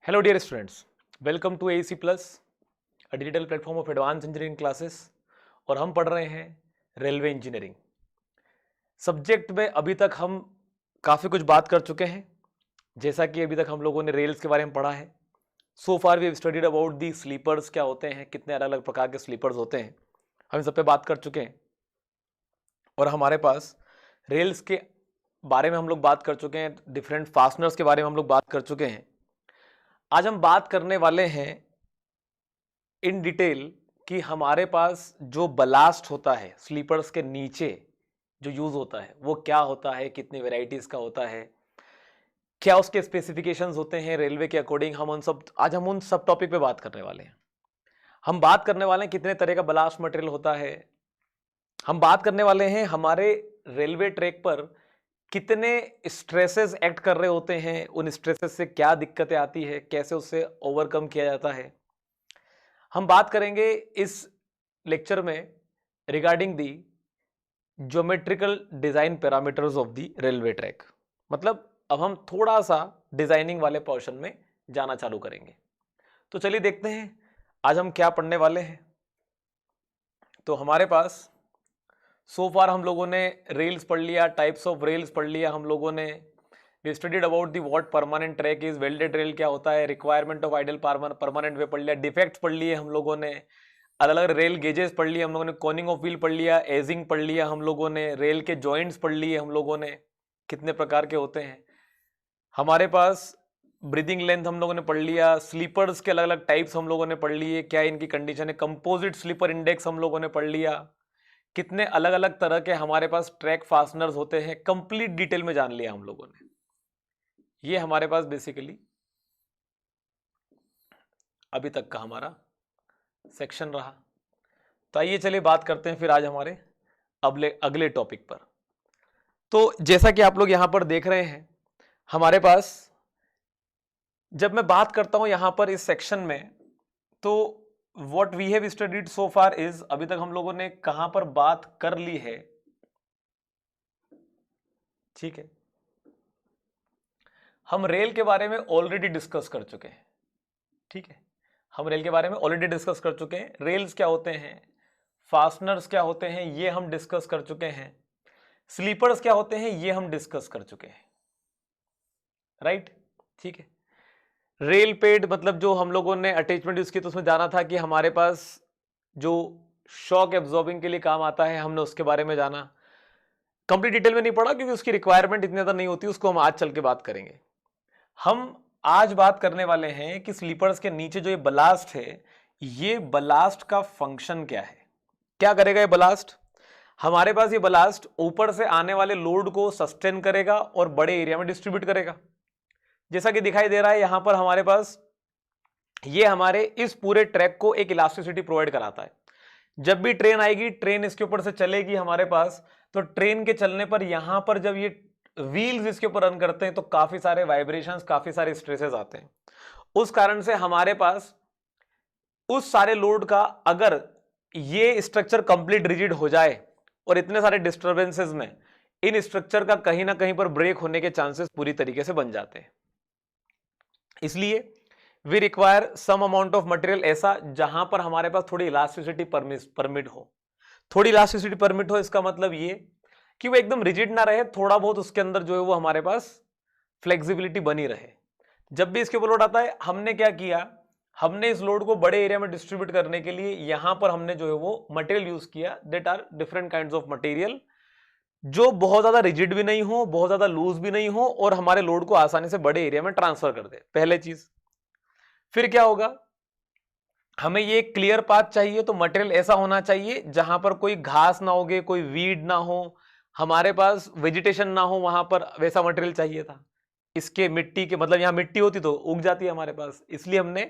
Hello dear students, welcome to AEC Plus, a digital platform of advanced engineering classes। और हम पढ़ रहे हैं रेलवे इंजीनियरिंग सब्जेक्ट में। अभी तक हम काफ़ी कुछ बात कर चुके हैं, जैसा कि अभी तक हम लोगों ने रेल्स के बारे में पढ़ा है। So far we have studied about the sleepers, क्या होते हैं, कितने अलग अलग प्रकार के स्लीपर्स होते हैं, हम सब पे बात कर चुके हैं। और हमारे पास रेल्स के बारे में हम लोग बात कर चुके हैं, डिफरेंट फास्टनर्स के बारे में हम लोग बात कर चुके हैं। आज हम बात करने वाले हैं इन डिटेल कि हमारे पास जो बलास्ट होता है स्लीपर्स के नीचे जो यूज होता है वो क्या होता है, कितनी वेराइटीज का होता है, क्या उसके स्पेसिफिकेशंस होते हैं रेलवे के अकॉर्डिंग। आज हम उन सब टॉपिक पे बात करने वाले हैं। हम बात करने वाले हैं कितने तरह का बलास्ट मटेरियल होता है। हम बात करने वाले हैं हमारे रेलवे ट्रैक पर कितने स्ट्रेसेस एक्ट कर रहे होते हैं, उन स्ट्रेसेस से क्या दिक्कतें आती है, कैसे उससे ओवरकम किया जाता है। हम बात करेंगे इस लेक्चर में regarding the geometrical design parameters of the railway track. मतलब अब हम थोड़ा सा डिजाइनिंग वाले पोर्शन में जाना चालू करेंगे। तो चलिए देखते हैं आज हम क्या पढ़ने वाले हैं। तो हमारे पास सो फार हम लोगों ने रेल्स पढ़ लिया, टाइप्स ऑफ रेल्स पढ़ लिया हम लोगों ने। We studied about the what permanent track is, welded rail क्या होता है, requirement of ideal permanent way पढ़ लिया, डिफेक्ट्स पढ़ लिए हम लोगों ने, अलग अलग रेल गेजेस पढ़ लिए हम लोगों ने, कॉनिंग ऑफ व्हील पढ़ लिया, एजिंग पढ़ लिया हम लोगों ने, रेल के जॉइंट्स पढ़ लिए हम लोगों ने, कितने प्रकार के होते हैं हमारे पास। ब्रीदिंग लेंथ हम लोगों ने पढ़ लिया, स्लीपर्स के अलग अलग टाइप्स हम लोगों ने पढ़ लिए, क्या इनकी कंडीशन है, कंपोजिट स्लीपर इंडेक्स हम लोगों ने पढ़ लिया, कितने अलग अलग तरह के हमारे पास ट्रैक फास्टनर्स होते हैं, कंप्लीट डिटेल में जान लिया हम लोगों ने। ये हमारे पास बेसिकली अभी तक का हमारा सेक्शन रहा। तो आइए चलिए बात करते हैं फिर आज हमारे अगले टॉपिक पर। तो जैसा कि आप लोग यहां पर देख रहे हैं हमारे पास, जब मैं बात करता हूं यहां पर इस सेक्शन में, तो what we have studied so far is, अभी तक हम लोगों ने कहां पर बात कर ली है, ठीक है। हम रेल के बारे में ऑलरेडी डिस्कस कर चुके हैं, ठीक है। हम रेल के बारे में ऑलरेडी डिस्कस कर चुके हैं। रेल्स क्या होते हैं, फास्टनर्स क्या होते हैं, ये हम डिस्कस कर चुके हैं। स्लीपर्स क्या होते हैं, ये हम डिस्कस कर चुके हैं, राइट, ठीक है। रेल पेड मतलब जो हम लोगों ने अटैचमेंट यूज की, तो उसमें जाना था कि हमारे पास जो शॉक एब्जॉर्बिंग के लिए काम आता है, हमने उसके बारे में जाना। कंप्लीट डिटेल में नहीं पढ़ा क्योंकि उसकी रिक्वायरमेंट इतनी ज्यादा नहीं होती, उसको हम आज चल के बात करेंगे। हम आज बात करने वाले हैं कि स्लीपर्स के नीचे जो ये बलास्ट है, ये बलास्ट का फंक्शन क्या है, क्या करेगा ये बलास्ट। हमारे पास ये बलास्ट ऊपर से आने वाले लोड को सस्टेन करेगा और बड़े एरिया में डिस्ट्रीब्यूट करेगा। जैसा कि दिखाई दे रहा है यहां पर हमारे पास, ये हमारे इस पूरे ट्रैक को एक इलास्टिसिटी प्रोवाइड कराता है। जब भी ट्रेन आएगी, ट्रेन इसके ऊपर से चलेगी हमारे पास, तो ट्रेन के चलने पर यहां पर जब ये व्हील्स इसके ऊपर रन करते हैं तो काफी सारे वाइब्रेशंस, काफी सारे स्ट्रेसेस आते हैं। उस कारण से हमारे पास उस सारे लोड का, अगर ये स्ट्रक्चर कंप्लीट रिजिड हो जाए और इतने सारे डिस्टर्बेंसेस में इन स्ट्रक्चर का कहीं ना कहीं पर ब्रेक होने के चांसेस पूरी तरीके से बन जाते हैं। इसलिए we require some amount of material ऐसा जहां पर हमारे पास थोड़ी इलास्टिसिटी परमिट हो। थोड़ी इलास्टिसिटी परमिट हो इसका मतलब ये कि वो एकदम रिजिड ना रहे, थोड़ा बहुत उसके अंदर जो है वो हमारे पास फ्लेक्सिबिलिटी बनी रहे। जब भी इसके ऊपर लोड आता है, हमने क्या किया, हमने इस लोड को बड़े एरिया में डिस्ट्रीब्यूट करने के लिए यहां पर हमने जो है वो मटेरियल यूज किया, that are different kinds of material, जो बहुत ज्यादा रिजिड भी नहीं हो, बहुत ज्यादा लूज भी नहीं हो, और हमारे लोड को आसानी से बड़े एरिया में ट्रांसफर कर दे, पहले चीज। फिर क्या होगा, हमें ये क्लियर पाथ चाहिए, तो मटेरियल ऐसा होना चाहिए जहां पर कोई घास ना होगे, कोई वीड ना हो, हमारे पास वेजिटेशन ना हो, वहां पर वैसा मटेरियल चाहिए था। इसके मिट्टी के, मतलब यहां मिट्टी होती तो उग जाती है हमारे पास, इसलिए हमने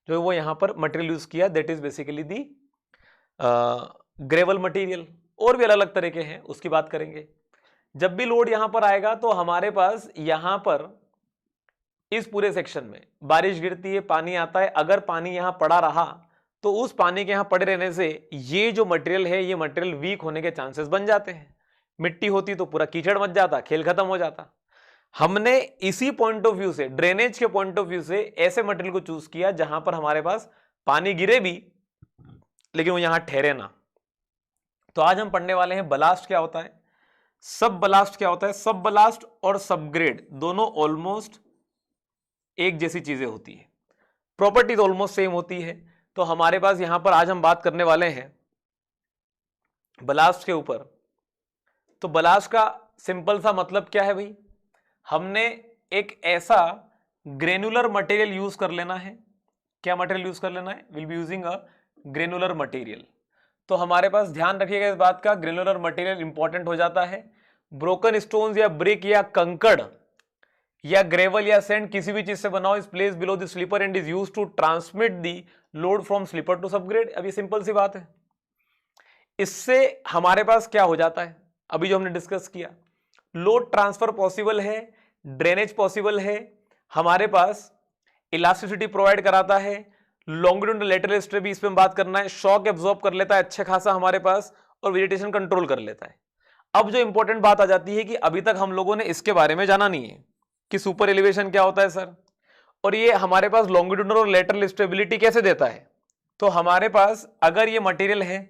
जो है वो यहां पर मटेरियल यूज किया, that is basically the gravel material. और भी अलग अलग तरह के हैं, उसकी बात करेंगे। जब भी लोड यहां पर आएगा तो हमारे पास यहां पर इस पूरे सेक्शन में बारिश गिरती है, पानी आता है, अगर पानी यहां पड़ा रहा तो उस पानी के यहां पड़े रहने से ये जो मटेरियल है, ये मटेरियल वीक होने के चांसेस बन जाते हैं। मिट्टी होती तो पूरा कीचड़ मच जाता, खेल खत्म हो जाता। हमने इसी पॉइंट ऑफ व्यू से, ड्रेनेज के पॉइंट ऑफ व्यू से ऐसे मटेरियल को चूज किया जहां पर हमारे पास पानी गिरे भी लेकिन वो यहां ठहरे ना। तो आज हम पढ़ने वाले हैं बलास्ट क्या होता है, सब बलास्ट क्या होता है। सब बलास्ट और सबग्रेड दोनों ऑलमोस्ट एक जैसी चीजें होती है, प्रॉपर्टीज ऑलमोस्ट सेम होती है। तो हमारे पास यहां पर आज हम बात करने वाले हैं बलास्ट के ऊपर। तो बलास्ट का सिंपल सा मतलब क्या है भाई, हमने एक ऐसा ग्रेनुलर मटेरियल यूज कर लेना है। क्या मटेरियल यूज कर लेना है, will be using a granular material. तो हमारे पास ध्यान रखिएगा इस बात का, ग्रेनुलर मटेरियल इंपॉर्टेंट हो जाता है। ब्रोकन स्टोन्स या ब्रिक या कंकड़ या ग्रेवल या सैंड किसी भी चीज से बनाओ, is place below the sleeper and is used to transmit the load from sleeper to subgrade. अब ये सिंपल सी बात है। इससे हमारे पास क्या हो जाता है, अभी जो हमने डिस्कस किया, लोड ट्रांसफर पॉसिबल है, ड्रेनेज पॉसिबल है, हमारे पास इलास्टिसिटी प्रोवाइड कराता है, लॉन्गिट्यूडनल लेटरल स्ट्रेस भी इस पे बात करना है, शॉक एब्जॉर्ब कर लेता है अच्छा खासा हमारे पास, और वेजिटेशन कंट्रोल कर लेता है। अब जो इंपॉर्टेंट बात आ जाती है कि अभी तक हम लोगों ने इसके बारे में जाना नहीं है कि सुपर एलिवेशन क्या होता है सर, और ये हमारे पास लॉन्गिट्यूडनल और लेटरल स्टेबिलिटी कैसे देता है। तो हमारे पास अगर ये मटेरियल है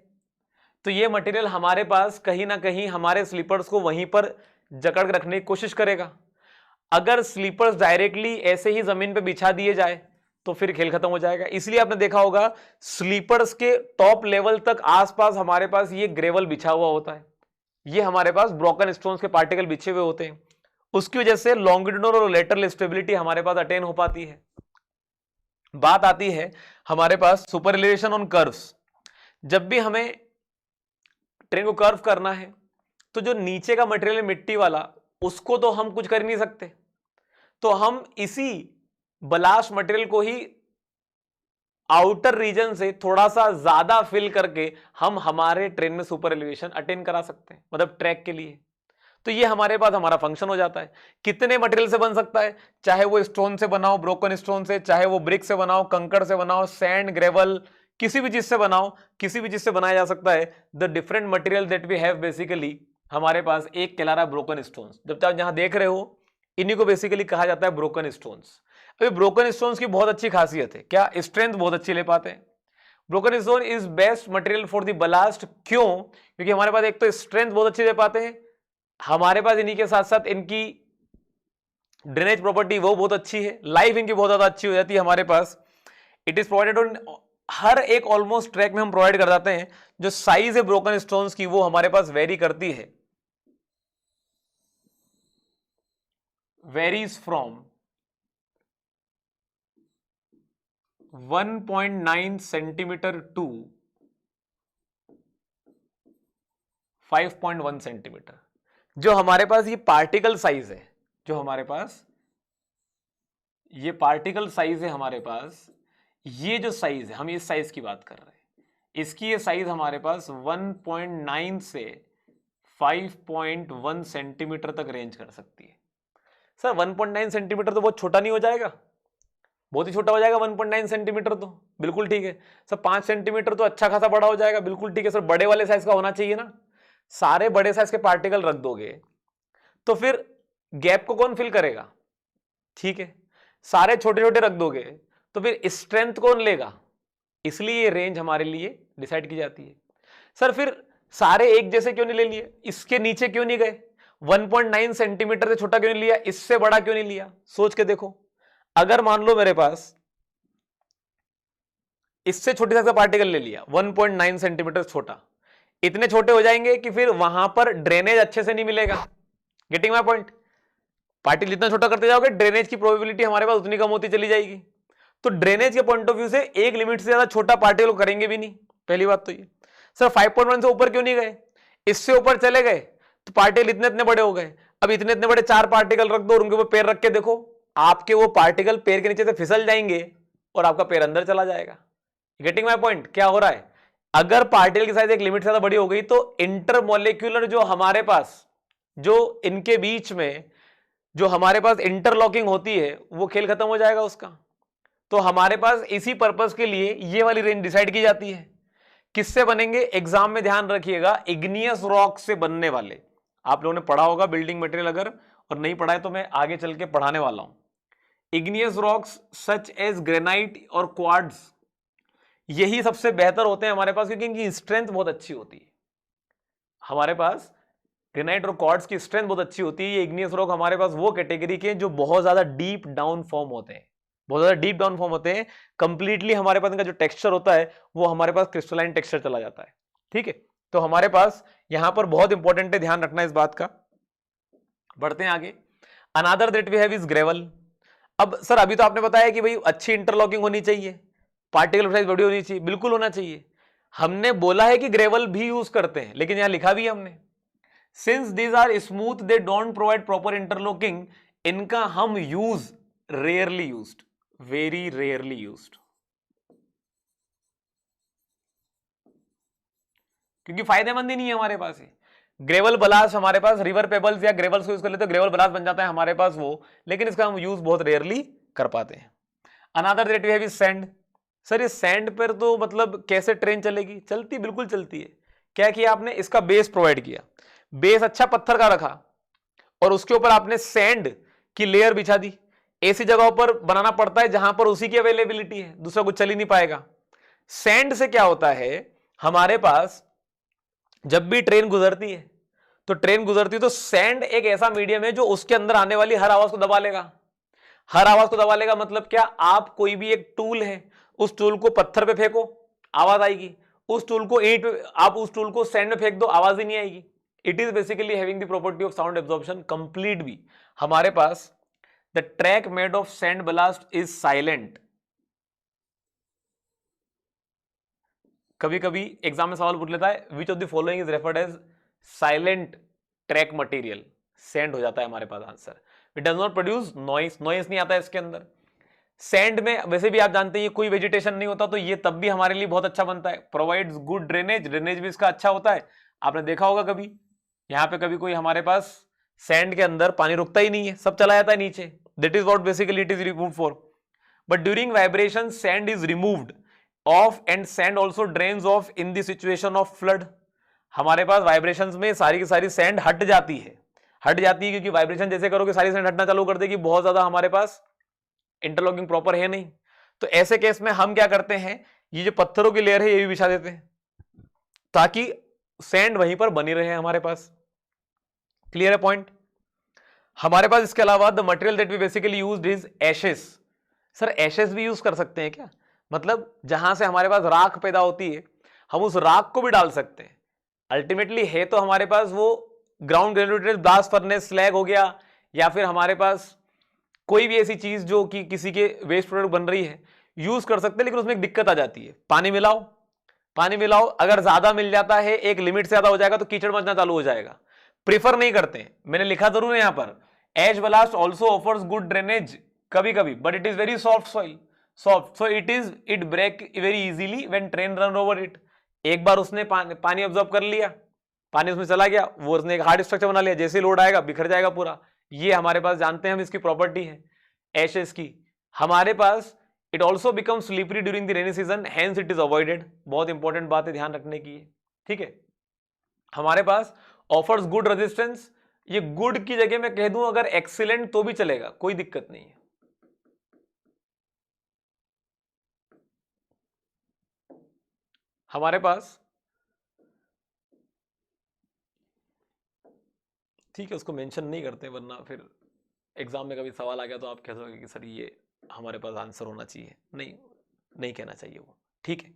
तो ये मटेरियल हमारे पास कहीं ना कहीं हमारे स्लीपर्स को वहीं पर जकड़ के रखने की कोशिश करेगा। अगर स्लीपर्स डायरेक्टली ऐसे ही जमीन पे बिछा दिए जाए तो फिर खेल खत्म हो जाएगा। इसलिए आपने देखा होगा स्लीपर्स के टॉप लेवल तक आसपास हमारे पास ये ग्रेवल बिछा हुआ होता है, ये हमारे पास ब्रोकन स्टोन्स के पार्टिकल बिछे हुए होते हैं। उसकी वजह से लॉन्गिट्यूडनल और लेटरल स्टेबिलिटी हमारे पास अटेन हो पाती है। बात आती है हमारे पास सुपर एलिवेशन ऑन कर्व्स। जब भी हमें ट्रेन को कर्व करना है तो जो नीचे का मटेरियल है मिट्टी वाला, उसको तो हम कुछ कर नहीं सकते, तो हम इसी बलास्ट मटेरियल को ही आउटर रीजन से थोड़ा सा ज्यादा फिल करके हम हमारे ट्रेन में सुपर एलिवेशन अटेन करा सकते हैं, मतलब ट्रैक के लिए। तो ये हमारे पास हमारा फंक्शन हो जाता है। कितने मटेरियल से बन सकता है, चाहे वो स्टोन से बनाओ, ब्रोकन स्टोन से, चाहे वो ब्रिक से बनाओ, कंकड़ से बनाओ, सैंड, ग्रेवल, किसी भी चीज से बनाओ, किसी भी चीज से बनाया जा सकता है। The different material that we have basically हमारे पास एक कहला रहा है ब्रोकन स्टोन्स। जब आप यहां देख रहे हो इन्हीं को बेसिकली कहा जाता है ब्रोकन स्टोन्स। अभी ब्रोकन स्टोन्स की बहुत अच्छी खासियत है, क्या स्ट्रेंथ बहुत अच्छी ले पाते हैं। Broken stone is best material for the blast. क्यों, क्योंकि हमारे पास एक तो स्ट्रेंथ बहुत अच्छी दे पाते हैं, हमारे पास इन्हीं के साथ साथ इनकी ड्रेनेज प्रॉपर्टी वो बहुत अच्छी है, लाइफ इनकी बहुत ज्यादा अच्छी हो जाती है हमारे पास। इट इज प्रोवाइडेड ऑन हर एक ऑलमोस्ट ट्रैक में हम प्रोवाइड कर जाते हैं। जो साइज है ब्रोकन स्टोन्स की वो हमारे पास वेरी करती है, varies from 1.9 centimetre to 5.1 centimetre. जो हमारे पास ये पार्टिकल साइज है, जो हमारे पास ये पार्टिकल साइज है हमारे पास, ये जो साइज है, हम इस साइज की बात कर रहे हैं, इसकी ये साइज हमारे पास 1.9 से 5.1 सेंटीमीटर तक रेंज कर सकती है। सर 1.9 सेंटीमीटर तो बहुत छोटा नहीं हो जाएगा, बहुत ही छोटा हो जाएगा 1.9 सेंटीमीटर तो, बिल्कुल ठीक है सर। 5 सेंटीमीटर तो अच्छा खासा बड़ा हो जाएगा, बिल्कुल ठीक है सर। बड़े वाले साइज का होना चाहिए ना, सारे बड़े साइज के पार्टिकल रख दोगे तो फिर गैप को कौन फिल करेगा, ठीक है। सारे छोटे छोटे रख दोगे तो फिर स्ट्रेंथ कौन लेगा, इसलिए ये रेंज हमारे लिए डिसाइड की जाती है। सर फिर सारे एक जैसे क्यों नहीं ले लिए, इसके नीचे क्यों नहीं गए, 1.9 सेंटीमीटर से छोटा क्यों नहीं लिया, इससे बड़ा क्यों नहीं लिया। सोच के देखो, अगर मान लो मेरे पास इससे छोटे साइज का पार्टिकल ले लिया 1.9 सेंटीमीटर छोटा, इतने छोटे हो जाएंगे कि फिर वहां पर ड्रेनेज अच्छे से नहीं मिलेगा। गेटिंग माय पॉइंट, पार्टिकल जितना छोटा करते जाओगे ड्रेनेज की प्रोबेबिलिटी हमारे पास उतनी कम होती चली जाएगी। तो ड्रेनेज के पॉइंट ऑफ व्यू से एक लिमिट से ज्यादा छोटा पार्टिकल करेंगे भी नहीं, पहली बात तो ये। सर 5.1 से ऊपर क्यों नहीं गए, इससे ऊपर चले गए तो पार्टिकल इतने इतने बड़े हो गए। अब इतने इतने बड़े 4 पार्टिकल रख दो और उनके ऊपर पैर रख के देखो, आपके वो पार्टिकल पैर के नीचे से फिसल जाएंगे और आपका पैर अंदर चला जाएगा। गेटिंग माय पॉइंट, क्या हो रहा है, अगर पार्टिकल की साइज एक लिमिट से ज्यादा बड़ी हो गई तो इंटरमोलिक्यूलर जो हमारे पास, जो इनके बीच में जो हमारे पास इंटरलॉकिंग होती है, वो खेल खत्म हो जाएगा उसका। तो हमारे पास इसी पर्पस के लिए ये वाली रेंज डिसाइड की जाती है। किससे बनेंगे, एग्जाम में ध्यान रखिएगा, इग्नियस रॉक से बनने वाले। आप लोगों ने पढ़ा होगा बिल्डिंग मटेरियल अगर, और नहीं पढ़ा है तो मैं आगे चल के पढ़ाने वाला हूं। Igneous rocks such as granite और क्वार्ट्ज, यही सबसे बेहतर होते हैं हमारे पास क्योंकि इनकी स्ट्रेंथ बहुत अच्छी होती है। हमारे पास ग्रेनाइट और क्वार्ट्ज की स्ट्रेंथ बहुत अच्छी होती है। ये इग्नियस रॉक हमारे पास वो कैटेगरी के जो बहुत ज्यादा डीप डाउन फॉर्म होते हैं, बहुत ज्यादा डीप डाउन फॉर्म होते हैं। कंप्लीटली हमारे पास इनका जो टेक्सचर होता है वो हमारे पास क्रिस्टलाइन टेक्सचर चला जाता है। ठीक है, तो हमारे पास यहां पर बहुत इंपॉर्टेंट है, ध्यान रखना इस बात का। बढ़ते हैं आगे। Another that we have is gravel. अब सर अभी तो आपने बताया कि भाई अच्छी इंटरलॉकिंग होनी चाहिए, पार्टिकल साइज बड़ी होनी चाहिए, बिल्कुल होना चाहिए। हमने बोला है कि ग्रेवल भी यूज करते हैं, लेकिन यहां लिखा भी है हमने since these are smooth they don't provide proper interlocking, इनका हम use rarely used, very rarely used, क्योंकि फायदेमंद ही नहीं है हमारे पास। ग्रेवल बलास हमारे पास रिवर पेबल्स या ग्रेवल्स को यूज कर लेते हैं, ग्रेवल बलास बन जाता है हमारे पास वो, लेकिन इसका हम यूज बहुत रेयरली कर पाते हैं। Another that we have is sand. Sir ये सैंड पर तो मतलब कैसे ट्रेन चलेगी? चलती, बिल्कुल चलती है। क्या किया आपने? इसका बेस प्रोवाइड किया, बेस अच्छा पत्थर का रखा और उसके ऊपर आपने सैंड की लेयर बिछा दी। ऐसी जगहों पर बनाना पड़ता है जहां पर उसी की अवेलेबिलिटी है, दूसरा कुछ चल ही नहीं पाएगा। सैंड से क्या होता है, हमारे पास जब भी ट्रेन गुजरती है तो सैंड एक ऐसा मीडियम है जो उसके अंदर आने वाली हर आवाज को दबा लेगा। हर आवाज को दबा लेगा मतलब क्या? आप कोई भी एक टूल है, उस टूल को पत्थर पे फेंको, आवाज आएगी। उस टूल को ईंट, आप उस टूल को सैंड में फेंक दो, आवाज ही नहीं आएगी। It is basically having the property of sound absorption complete भी। हमारे पास the track made of sand ballast is silent. कभी कभी एग्जाम में सवाल पूछ लेता है which of the following is referred as silent track material, sand हो जाता है हमारे पास answer. It does not produce noise, noise नहीं आता है इसके अंदर। सैंड में वैसे भी आप जानते हैं कोई वेजिटेशन नहीं होता, तो ये तब भी हमारे लिए बहुत अच्छा बनता है। प्रोवाइड्स गुड ड्रेनेज, ड्रेनेज भी इसका अच्छा होता है। आपने देखा होगा कभी यहां पे कभी कोई हमारे पास सैंड के अंदर पानी रुकता ही नहीं है, सब चला जाता है नीचे। That is what basically it is removed for. But during vibration sand is removed of and sand also drains of in the situation of flood. हमारे पास वाइब्रेशंस में सारी की सारी सैंड हट जाती है, क्योंकि वाइब्रेशन जैसे करोगे सारी सैंड हटना चालू कर देगी, बहुत ज्यादा हमारे पास इंटरलॉकिंग प्रॉपर है नहीं। तो ऐसे केस में हम क्या करते हैं, ये जो पत्थरों की लेयर है ये भी बिछा देते हैं ताकि सैंड वहीं पर बनी रहे हमारे पास। क्लियर है पॉइंट? हमारे पास इसके अलावा the material that we basically used is ashes. Sir ashes भी यूज कर सकते हैं क्या? मतलब जहां से हमारे पास राख पैदा होती है हम उस राख को भी डाल सकते हैं। अल्टीमेटली है तो हमारे पास वो ground granulated blast furnace slag हो गया, या फिर हमारे पास कोई भी ऐसी चीज जो कि किसी के वेस्ट प्रोडक्ट बन रही है, यूज कर सकते हैं। लेकिन उसमें एक दिक्कत आ जाती है, पानी मिलाओ, पानी मिलाओ, अगर ज्यादा मिल जाता है, एक लिमिट से ज्यादा हो जाएगा तो कीचड़ मचना चालू हो जाएगा। प्रीफर नहीं करते हैं, मैंने लिखा जरूर है यहां पर, ash ballast also offers good drainage कभी कभी, but it is very soft soil, soft, so it break very easily when train run over it. एक बार उसने पानी ऑब्जॉर्व कर लिया, पानी उसमें चला गया, वो उसने एक हार्ड स्ट्रक्चर बना लिया, जैसे लोड आएगा बिखर जाएगा पूरा। ये हमारे पास जानते हैं हम, इसकी प्रॉपर्टी है एशेस की। हमारे पास it also become slippery during the rainy season, hence it is avoided. बहुत इंपॉर्टेंट बात है, ध्यान रखने की है, ठीक है। हमारे पास ऑफर्स गुड रेजिस्टेंस, ये गुड की जगह मैं कह दूं अगर एक्सीलेंट तो भी चलेगा, कोई दिक्कत नहीं है। हमारे पास ठीक है, उसको मेंशन नहीं करते वरना फिर एग्जाम में कभी सवाल आ गया तो आप कह दोगे कि सर ये हमारे पास आंसर होना चाहिए, नहीं कहना चाहिए वो, ठीक है।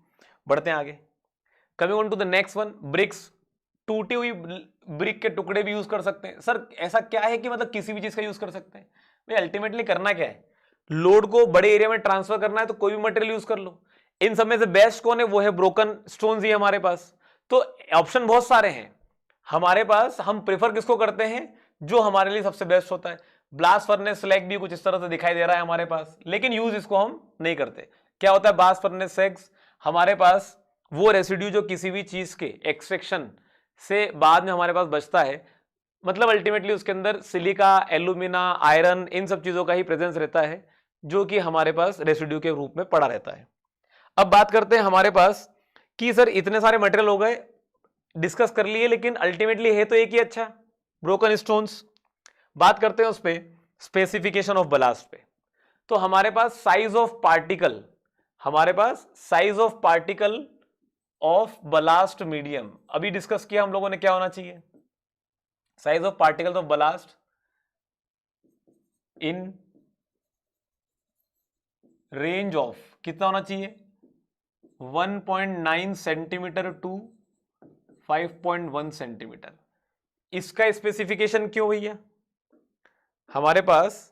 बढ़ते हैं आगे। Coming on to the next one, bricks. टूटी हुई ब्रिक के टुकड़े भी यूज कर सकते हैं। सर ऐसा क्या है कि मतलब किसी भी चीज का यूज कर सकते हैं? भाई अल्टीमेटली करना क्या है, लोड को बड़े एरिया में ट्रांसफर करना है तो कोई भी मटेरियल यूज कर लो। इन सब में से बेस्ट कौन है? वो है ब्रोकन स्टोन्स ही हमारे पास। तो ऑप्शन बहुत सारे हैं हमारे पास, हम प्रेफर किसको करते हैं? जो हमारे लिए सबसे बेस्ट होता है। ब्लास्ट फर्नेस स्लैग भी कुछ इस तरह से दिखाई दे रहा है हमारे पास, लेकिन यूज इसको हम नहीं करते। क्या होता है ब्लास्ट फर्नेस स्लैग्स? हमारे पास वो रेसिड्यू जो किसी भी चीज के एक्सट्रैक्शन से बाद में हमारे पास बचता है, मतलब अल्टीमेटली उसके अंदर सिलिका, एल्यूमिना, आयरन, इन सब चीजों का ही प्रेजेंस रहता है जो कि हमारे पास रेसिड्यू के रूप में पड़ा रहता है। अब बात करते हैं हमारे पास कि सर इतने सारे मटेरियल हो गए, डिस्कस कर लिए, लेकिन अल्टीमेटली है तो एक ही अच्छा, ब्रोकन स्टोन्स। बात करते हैं उस पे स्पेसिफिकेशन ऑफ बलास्ट पे। तो हमारे पास साइज ऑफ पार्टिकल, हमारे पास size of particle of ballast medium, अभी डिस्कस किया हम लोगों ने क्या होना चाहिए, size of particles of ballast in range of कितना होना चाहिए 1.9 सेंटीमीटर टू 5.1 सेंटीमीटर। इसका स्पेसिफिकेशन क्यों भैया, हमारे पास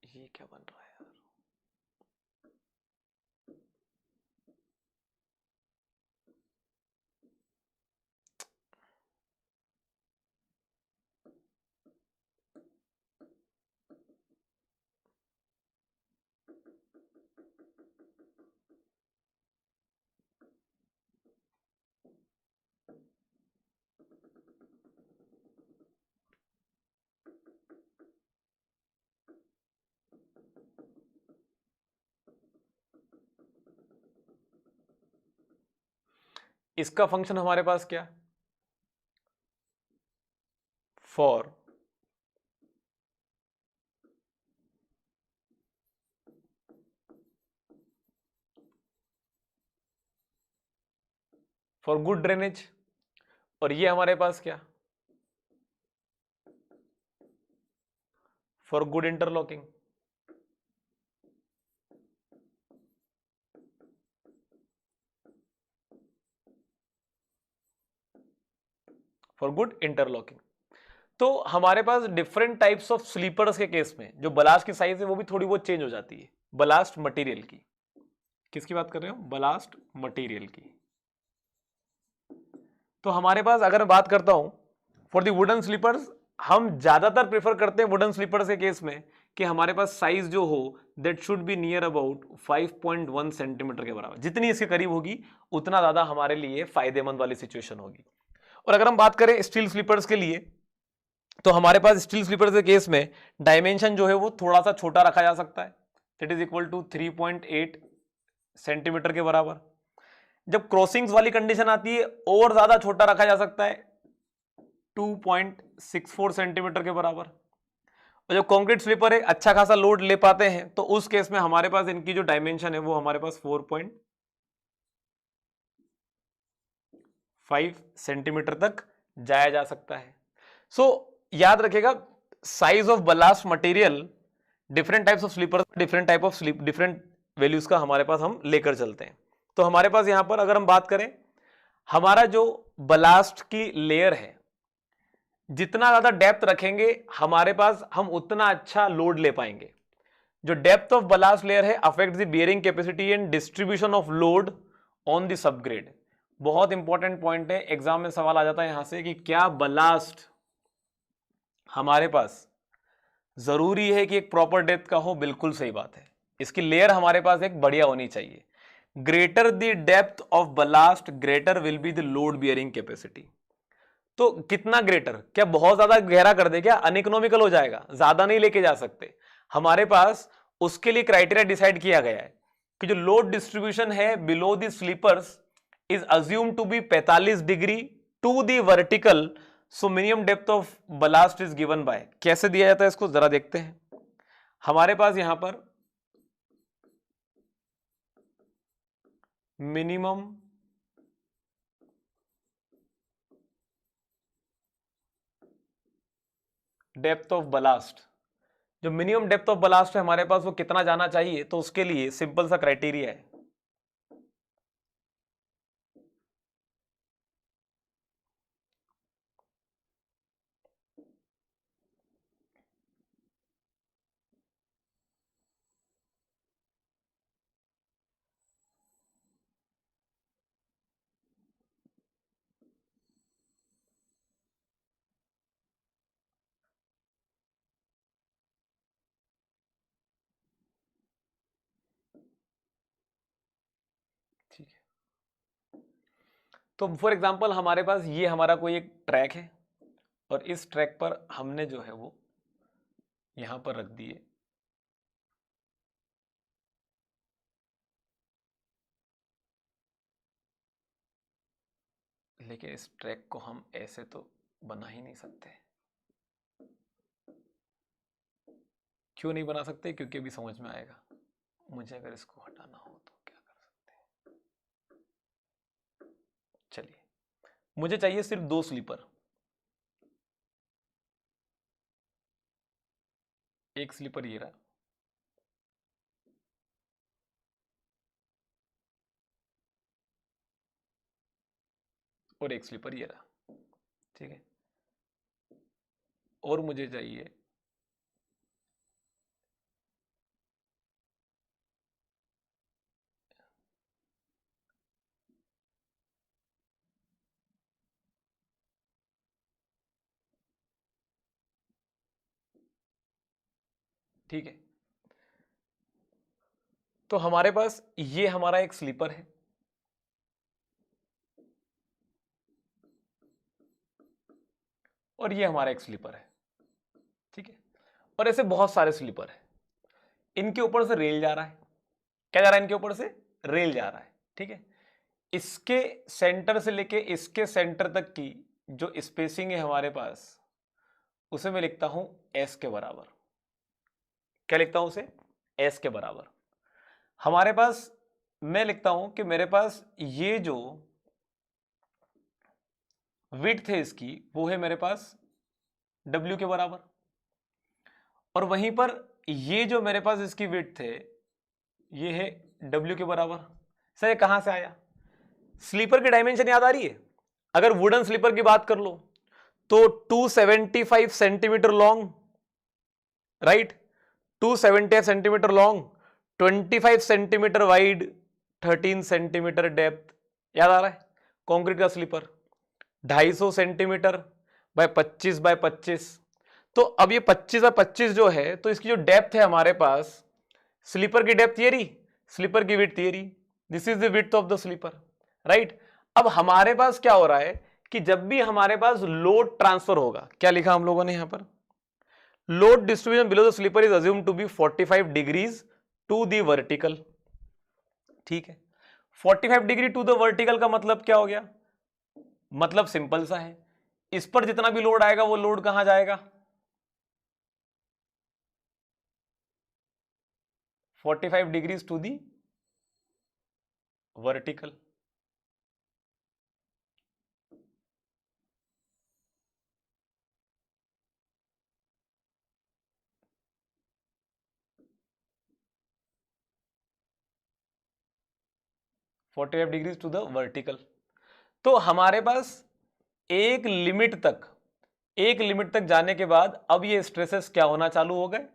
ये क्या बन रहा है यार, इसका फंक्शन हमारे पास क्या, फॉर गुड ड्रेनेज, और ये हमारे पास क्या, for good interlocking. For good interlocking. तो हमारे पास डिफरेंट टाइप्स ऑफ स्लीपर्स के केस में जो बलास्ट की साइज है वो भी थोड़ी बहुत चेंज हो जाती है, बलास्ट मटेरियल की, किसकी बात कर रहे हो, बलास्ट मटेरियल की। तो हमारे पास अगर मैं बात करता हूं फॉर दी वुडन स्लीपर्स, हम ज्यादातर प्रेफर करते हैं वुडन स्लीपर्स के केस में कि हमारे पास साइज जो हो that should be near about 5.1 centimetre के बराबर, जितनी इसके करीब होगी उतना ज्यादा हमारे लिए फायदेमंद वाली सिचुएशन होगी। और अगर हम बात करें स्टील स्लीपर्स के लिए, तो हमारे पास स्टील स्लीपर्स के केस में डायमेंशन जो है वो थोड़ा सा छोटा रखा जा सकता है, that is equal to 3.8 centimetre के बराबर। जब क्रॉसिंग्स वाली कंडीशन आती है और ज्यादा छोटा रखा जा सकता है 2.64 सेंटीमीटर के बराबर। और जब कंक्रीट स्लीपर है अच्छा खासा लोड ले पाते हैं तो उस केस में हमारे पास इनकी जो डायमेंशन है वो हमारे पास 4.5 सेंटीमीटर तक जाया जा सकता है। सो याद रखिएगा size of ballast material, different types of sleeper, different type of sleep, different values का हमारे पास हम लेकर चलते हैं। तो हमारे पास यहां पर अगर हम बात करें, हमारा जो बलास्ट की लेयर है जितना ज्यादा डेप्थ रखेंगे हमारे पास हम उतना अच्छा लोड ले पाएंगे। जो डेप्थ ऑफ बलास्ट लेयर है affect the bearing capacity and distribution of load on the subgrade. बहुत इंपॉर्टेंट पॉइंट है, एग्जाम में सवाल आ जाता है यहां से कि क्या बलास्ट हमारे पास जरूरी है कि एक प्रॉपर डेप्थ का हो, बिल्कुल सही बात है, इसकी लेयर हमारे पास एक बढ़िया होनी चाहिए। Greater the depth of blast greater will be the load bearing capacity. तो कितना ग्रेटर, क्या बहुत ज्यादा गहरा कर दे, क्या अनइकोनॉमिकल हो जाएगा, ज्यादा नहीं लेके जा सकते। हमारे पास उसके लिए क्राइटेरिया डिसाइड किया गया है कि जो लोड डिस्ट्रीब्यूशन है below the sleepers is assume to be 45 degree to the vertical, so minimum depth of ballast is given by. कैसे दिया जाता है इसको जरा देखते हैं। हमारे पास यहां पर मिनिमम डेप्थ ऑफ बलास्ट, जो मिनिमम डेप्थ ऑफ बलास्ट है हमारे पास वो कितना जाना चाहिए, तो उसके लिए सिंपल सा क्राइटेरिया है, ठीक है। तो फॉर एग्जांपल हमारे पास ये हमारा कोई एक ट्रैक है और इस ट्रैक पर हमने जो है वो यहां पर रख दिए लेकिन इस ट्रैक को हम ऐसे तो बना ही नहीं सकते। क्यों नहीं बना सकते? क्योंकि अभी समझ में आएगा। मुझे अगर इसको हटाना हो तो क्या कर सकते हैं? चलिए, मुझे चाहिए सिर्फ 2 स्लीपर। एक स्लीपर ये रहा, और एक स्लीपर ये रहा, ठीक है। और मुझे चाहिए ठीक है। तो हमारे पास ये हमारा एक स्लीपर है, और ये हमारा एक स्लीपर है, ठीक है। और ऐसे बहुत सारे स्लीपर है, इनके ऊपर से रेल जा रहा है। क्या जा रहा है? इनके ऊपर से रेल जा रहा है, ठीक है। इसके सेंटर से लेके इसके सेंटर तक की जो स्पेसिंग है हमारे पास, उसे मैं लिखता हूं एस के बराबर। क्या लिखता हूं उसे? एस के बराबर। हमारे पास मैं लिखता हूं कि मेरे पास ये जो विड्थ है इसकी, वो है मेरे पास W के बराबर, और वहीं पर ये जो मेरे पास इसकी विड्थ है ये है W के बराबर। सर ये कहां से आया? स्लीपर की डायमेंशन याद आ रही है? अगर वुडन स्लीपर की बात कर लो तो 275 centimetre long, right, 275 centimetre long, 25 centimetre wide, 13 centimetre depth. याद आ रहा है? कंक्रीट का स्लीपर 250 सेंटीमीटर बाय 25 बाय 25। तो अब ये 25 बाय 25 जो है, तो इसकी जो डेप्थ है हमारे पास, स्लीपर की डेप्थ ये रही, स्लीपर की विड्थ ये रही। This is the width of the sleeper, right. अब हमारे पास क्या हो रहा है कि जब भी हमारे पास लोड ट्रांसफर होगा, क्या लिखा हम लोगों ने यहां पर? Load distribution below the sleeper is assumed to be 45 degrees to the vertical, ठीक है। 45 डिग्री टू द वर्टिकल का मतलब क्या हो गया? मतलब सिंपल सा है, इस पर जितना भी लोड आएगा वो लोड कहां जाएगा? 45 degrees to the vertical. Degrees to the vertical. तो हमारे पास एक लिमिट तक जाने के बाद अब ये स्ट्रेसेस क्या होना चालू हो गए?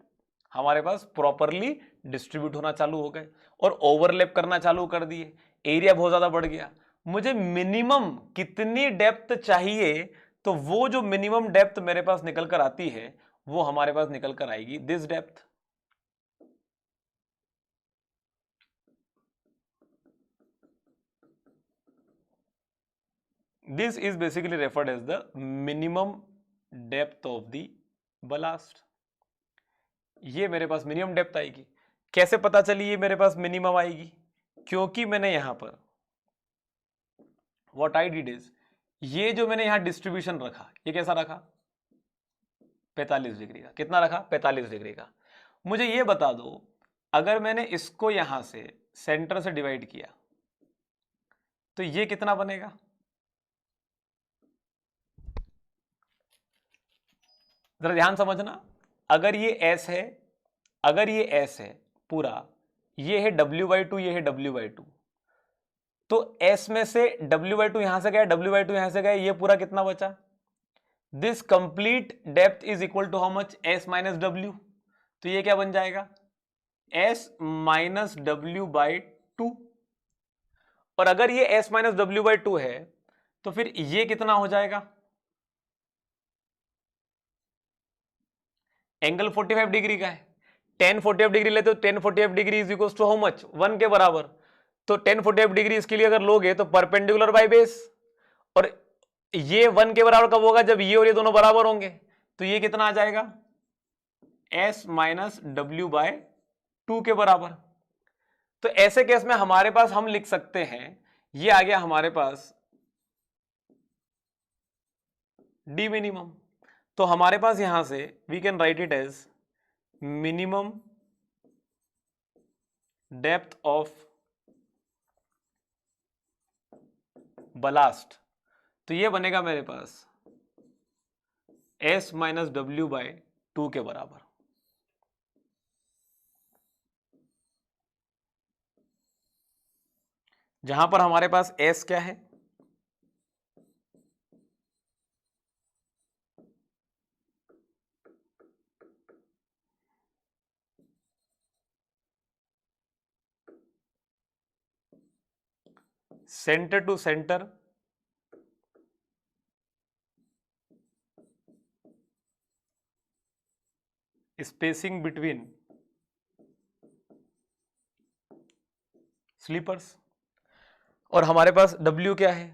हमारे पास प्रॉपरली डिस्ट्रीब्यूट होना चालू हो गए और ओवरलैप करना चालू कर दिए। एरिया बहुत ज्यादा बढ़ गया। मुझे मिनिमम कितनी डेप्थ चाहिए? तो वो जो मिनिमम डेप्थ मेरे पास निकल कर आती है वो हमारे पास निकल कर आएगी this depth. This is basically referred as the minimum depth of the ballast. ये मेरे पास मिनिमम डेप्थ आएगी। कैसे पता चली ये मेरे पास मिनिमम आएगी? क्योंकि मैंने यहां पर what I did is, ये जो मैंने यहां डिस्ट्रीब्यूशन रखा, ये कैसा रखा? 45 डिग्री का। कितना रखा? 45 डिग्री का। मुझे ये बता दो, अगर मैंने इसको यहां से सेंटर से डिवाइड किया तो ये कितना बनेगा? जरा ध्यान समझना। अगर ये S है, अगर ये S है पूरा, ये है W/2, ये है W/2, तो S में से W/2 यहां से गया, W/2 यहां से गया, ये पूरा कितना बचा? This complete depth is equal to how much? S minus W। तो ये क्या बन जाएगा? S minus W/2। और अगर ये S माइनस W/2 है तो फिर ये कितना हो जाएगा? एंगल 45 डिग्री का है। 10 45 डिग्री लेते हो, 10 45 degree is equal to how much? 1 के बराबर। तो 10 45 डिग्री इसके लिए अगर लोगे तो परपेंडिकुलर बाय बेस, और ये 1 के बराबर कब होगा? जब ये और ये दोनों बराबर होंगे। तो ये कितना आ जाएगा? S माइनस W/2 के बराबर। तो ऐसे केस में हमारे पास हम लिख सकते हैं, ये आ गया हमारे पास डी मिनिमम। तो हमारे पास यहां से we can write it as minimum depth of ballast. तो ये बनेगा मेरे पास S माइनस डब्ल्यू बाय 2 के बराबर। जहां पर हमारे पास S क्या है, centre to centre spacing between sleepers, और हमारे पास W क्या है,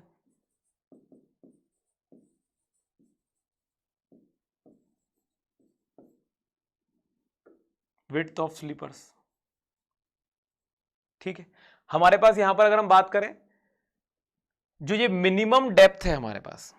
विड्थ ऑफ स्लीपर्स। ठीक है, हमारे पास यहां पर अगर हम बात करें जो ये मिनिमम डेप्थ है हमारे पास,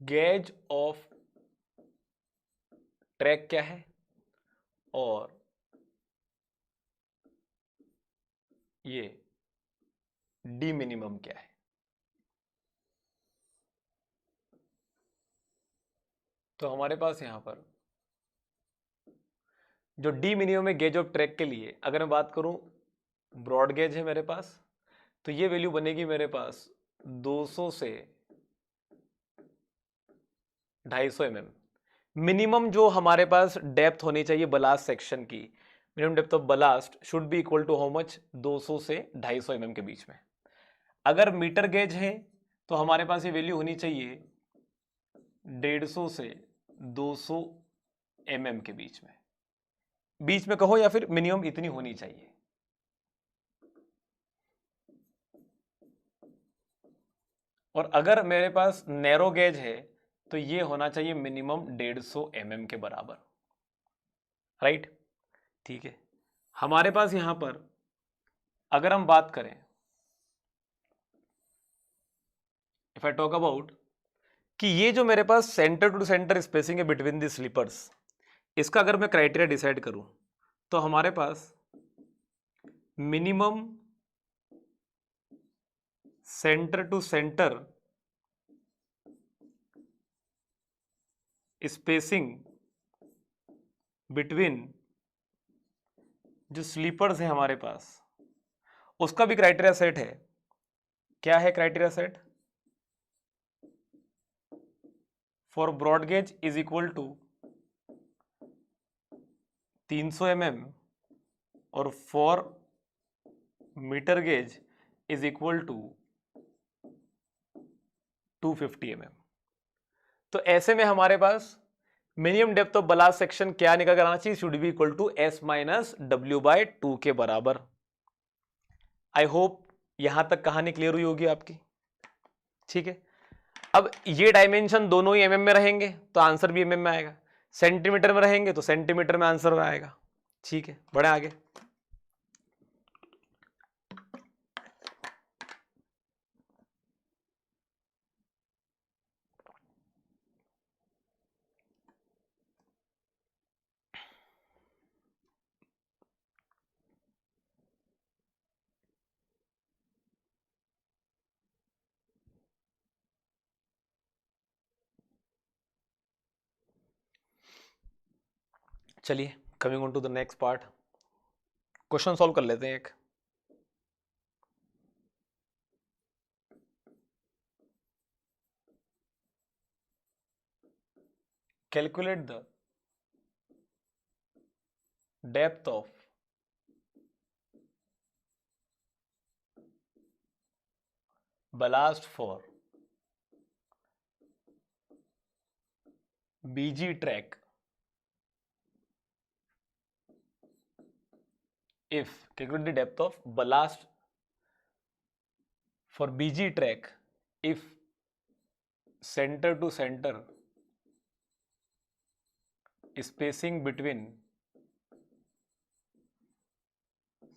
गेज ऑफ ट्रैक क्या है, और ये डी मिनिमम क्या है। तो हमारे पास यहां पर जो डी मिनिमम है गेज ऑफ ट्रैक के लिए, अगर मैं बात करूं ब्रॉड गेज है मेरे पास, तो ये वैल्यू बनेगी मेरे पास 200 से 250 mm। मिनिमम जो हमारे पास डेप्थ होनी चाहिए बलास्ट सेक्शन की, minimum depth of ballast should be equal to how much, 200 से 250 mm के बीच में। अगर मीटर गेज है तो हमारे पास ये वैल्यू होनी चाहिए 150 से 200 mm के बीच में कहो, या फिर मिनिमम इतनी होनी चाहिए। और अगर मेरे पास नैरो गेज है तो ये होना चाहिए मिनिमम 150 mm के बराबर, राइट। ठीक है, हमारे पास यहां पर अगर हम बात करें, इफ आई टॉक अबाउट कि ये जो मेरे पास सेंटर टू सेंटर स्पेसिंग है बिटवीन द स्लीपर्स, इसका अगर मैं क्राइटेरिया डिसाइड करूं तो हमारे पास minimum centre to centre spacing between जो स्लीपर्स है हमारे पास, उसका भी क्राइटेरिया सेट है। क्या है criteria set? For broad gauge is equal to 300 mm, और for metre gauge is equal to 250 mm। तो ऐसे में हमारे पास minimum depth of ballast section क्या निकल कर आना चाहिए, should be equal to S minus W by 2 के बराबर। आई होप यहां तक कहानी क्लियर हुई होगी आपकी। ठीक है, अब ये डायमेंशन दोनों ही mm में रहेंगे तो आंसर भी mm में आएगा, सेंटीमीटर में रहेंगे तो सेंटीमीटर में आंसर आएगा। ठीक है, बढ़े आगे। चलिए, coming on to the next part, question solve कर लेते हैं एक। Calculate the depth of ballast for BG track if calculate the depth of ballast for BG track if center to center spacing between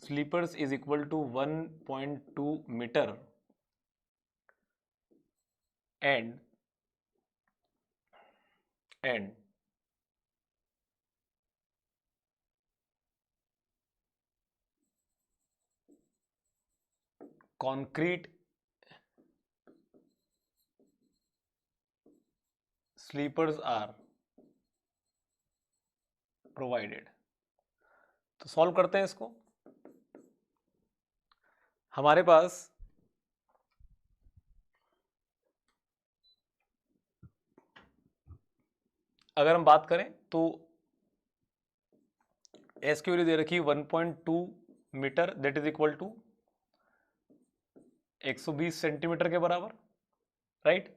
sleepers is equal to 1.2 meter and concrete sleepers are provided। तो solve करते हैं इसको। हमारे पास अगर हम बात करें तो एस की वैल्यू दे रखी है 1.2 metre, that is equal to 120 centimetre के बराबर, राइट।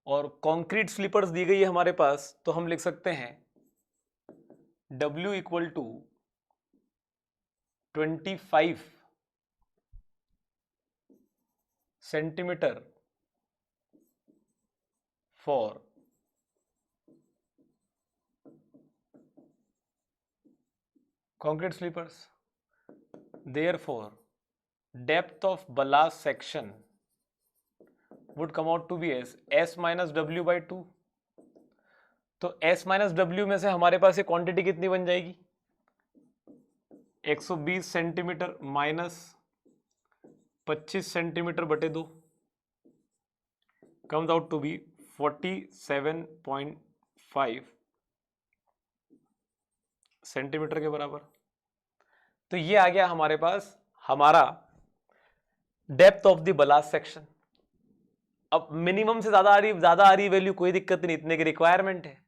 और कंक्रीट स्लीपर्स दी गई है हमारे पास, तो हम लिख सकते हैं W equal to 25 centimetre for concrete sleepers, therefore depth of ballast section would come out to be as S minus W by 2। तो S minus W में से हमारे पास ये क्वांटिटी कितनी बन जाएगी, 120 सेंटीमीटर माइनस 25 सेंटीमीटर बटे 2 comes out to be 47.5 centimetre के बराबर। तो ये आ गया हमारे पास हमारा depth of the blast section. अब मिनिमम से ज्यादा आ रही वैल्यू, कोई दिक्कत नहीं, इतने की रिक्वायरमेंट है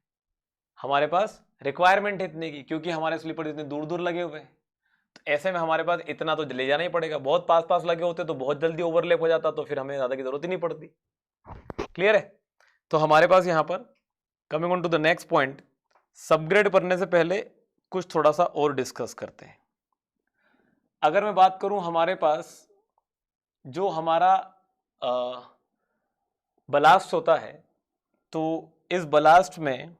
हमारे पास, रिक्वायरमेंट है इतने की, क्योंकि हमारे स्लीपर इतने दूर दूर लगे हुए हैं। तो ऐसे में हमारे पास इतना तो ले जाना ही पड़ेगा। बहुत पास पास लगे होते तो बहुत जल्दी ओवरलैप हो जाता, तो फिर हमें ज्यादा की जरूरत ही नहीं पड़ती। क्लियर है। तो हमारे पास यहां पर coming on to the next point, subgrade पढ़ने से पहले कुछ थोड़ा सा और डिस्कस करते हैं। अगर मैं बात करूं हमारे पास जो हमारा बलास्ट होता है, तो इस बलास्ट में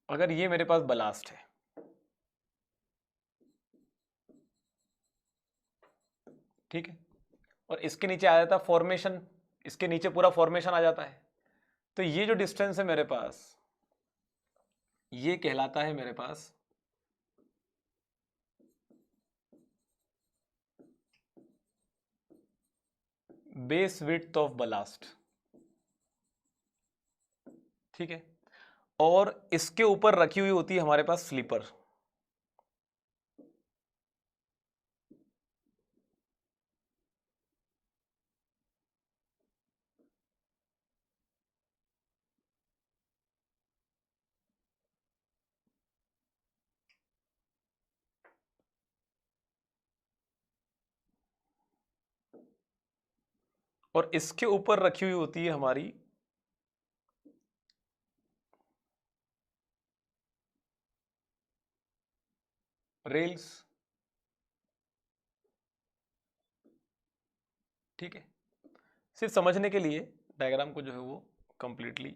अगर ये मेरे पास बलास्ट है, ठीक है, और इसके नीचे आ जाता है फॉर्मेशन, इसके नीचे पूरा फॉर्मेशन आ जाता है, तो ये जो डिस्टेंस है मेरे पास, ये कहलाता है मेरे पास बेस विड्थ ऑफ बलास्ट, ठीक है। और इसके ऊपर रखी हुई होती है हमारे पास स्लीपर, और इसके ऊपर रखी हुई होती है हमारी रेल्स, ठीक है। सिर्फ समझने के लिए डायग्राम को जो है वो कंप्लीटली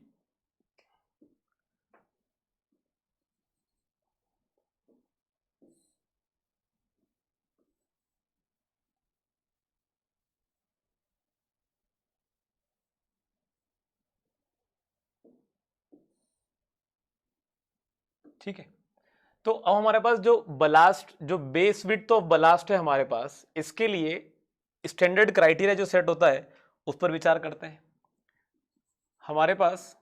ठीक है। तो अब हमारे पास जो बलास्ट, जो बेस विड्थ ऑफ बलास्ट है हमारे पास, इसके लिए स्टैंडर्ड क्राइटेरिया जो सेट होता है उस पर विचार करते हैं। हमारे पास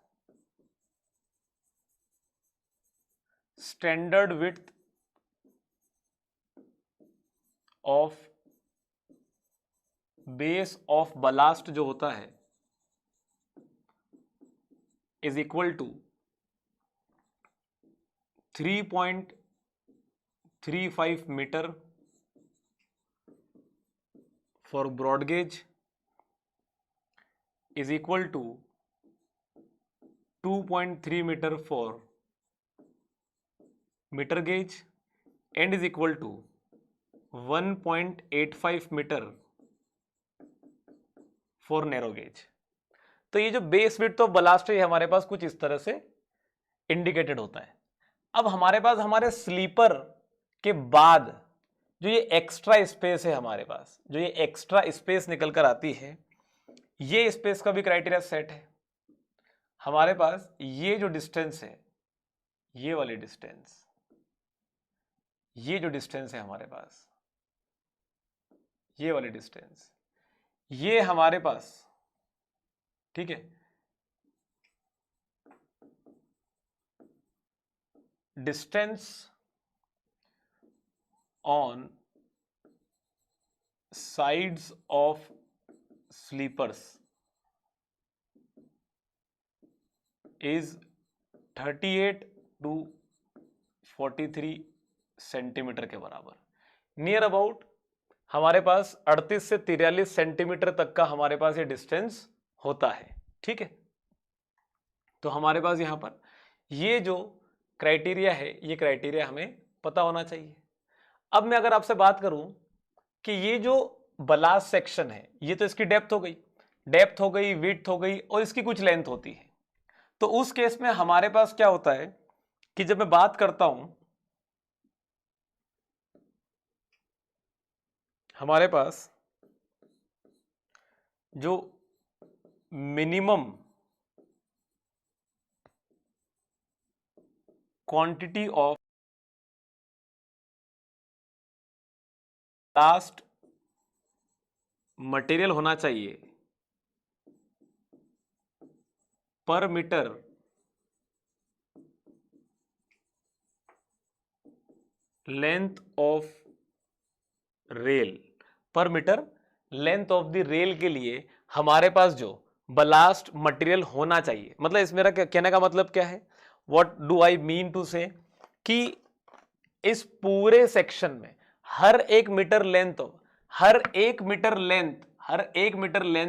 standard width of base of ballast जो होता है is equal to 3.35 metre for broad gauge is equal to 2.3 meter for meter gauge and is equal to 1.85 metre for narrow gauge. तो ये जो बेस विड्थ ऑफ बलास्ट है हमारे पास कुछ इस तरह से इंडिकेटेड होता है। अब हमारे पास हमारे स्लीपर के बाद जो ये एक्स्ट्रा स्पेस है, हमारे पास जो ये एक्स्ट्रा स्पेस निकल कर आती है, ये स्पेस का भी क्राइटेरिया सेट है। हमारे पास ये जो डिस्टेंस है, ये वाली डिस्टेंस, ये जो डिस्टेंस है हमारे पास, ये वाली डिस्टेंस, ये हमारे पास, ठीक है, distance on sides of sleepers is 38 to 43 centimetre के बराबर। नियर अबाउट हमारे पास 38 से 43 सेंटीमीटर तक का हमारे पास ये डिस्टेंस होता है, ठीक है। तो हमारे पास यहां पर ये जो क्राइटेरिया है, ये क्राइटेरिया हमें पता होना चाहिए। अब मैं अगर आपसे बात करूं कि ये जो बलास्ट सेक्शन है, ये तो इसकी डेप्थ हो गई, विड्थ हो गई और इसकी कुछ लेंथ होती है। तो उस केस में हमारे पास क्या होता है कि जब मैं बात करता हूं, हमारे पास जो minimum quantity of last material होना चाहिए per metre length of rail, per metre length of the rail के लिए हमारे पास जो बलास्ट मटेरियल होना चाहिए, मतलब इस मेरा कहने का मतलब क्या है, what do I mean to say, कि इस पूरे सेक्शन में हर एक मीटर लेंथ